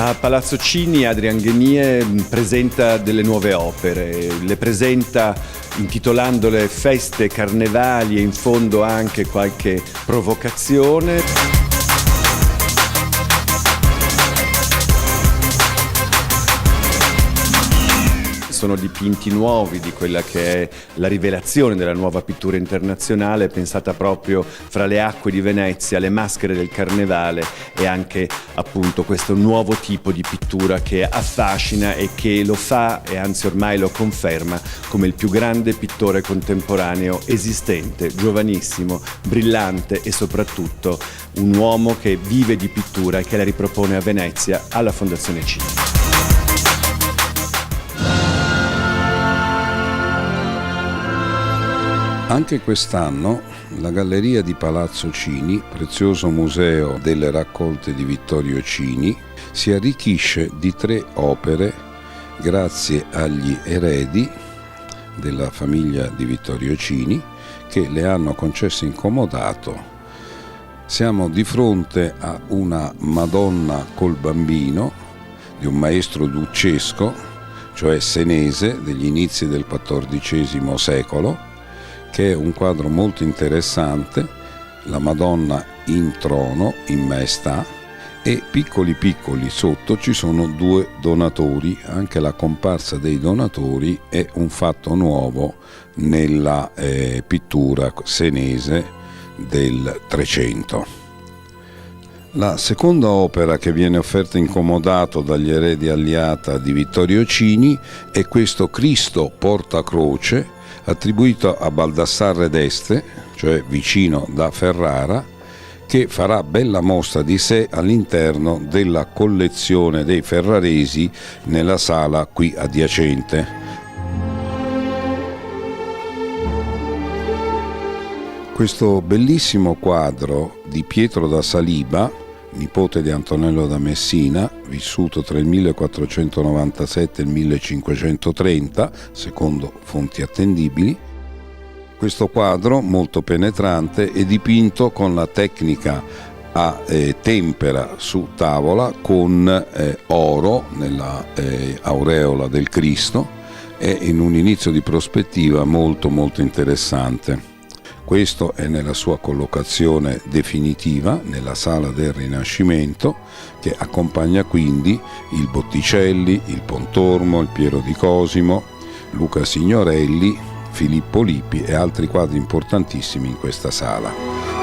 A Palazzo Chini Adrian Guénier presenta delle nuove opere, le presenta intitolandole Feste, Carnevali e in fondo anche qualche provocazione. Sono dipinti nuovi di quella che è la rivelazione della nuova pittura internazionale, pensata proprio fra le acque di Venezia, le maschere del carnevale e anche appunto questo nuovo tipo di pittura che affascina e che lo fa, e anzi ormai lo conferma, come il più grande pittore contemporaneo esistente, giovanissimo, brillante e soprattutto un uomo che vive di pittura e che la ripropone a Venezia alla Fondazione Chini. Anche quest'anno la Galleria di Palazzo Chini, prezioso museo delle raccolte di Vittorio Chini, si arricchisce di 3 opere grazie agli eredi della famiglia di Vittorio Chini che le hanno concesso in comodato. Siamo di fronte a una Madonna col bambino di un maestro ducesco, cioè senese, degli inizi del XIV secolo, che è un quadro molto interessante, la Madonna in trono, in maestà, e piccoli sotto ci sono 2 donatori. Anche la comparsa dei donatori è un fatto nuovo nella pittura senese del 300. La seconda opera che viene offerta in comodato dagli eredi Alliata di Vittorio Chini è questo Cristo porta croce, attribuito a Baldassarre d'Este, cioè vicino da Ferrara, che farà bella mostra di sé all'interno della collezione dei ferraresi nella sala qui adiacente. Questo bellissimo quadro di Pietro da Saliba, nipote di Antonello da Messina, vissuto tra il 1497 e il 1530, secondo fonti attendibili. Questo quadro, molto penetrante, è dipinto con la tecnica a tempera su tavola con oro nella aureola del Cristo, e in un inizio di prospettiva molto interessante. Questo è nella sua collocazione definitiva nella Sala del Rinascimento, che accompagna quindi il Botticelli, il Pontormo, il Piero di Cosimo, Luca Signorelli, Filippo Lippi e altri quadri importantissimi in questa sala.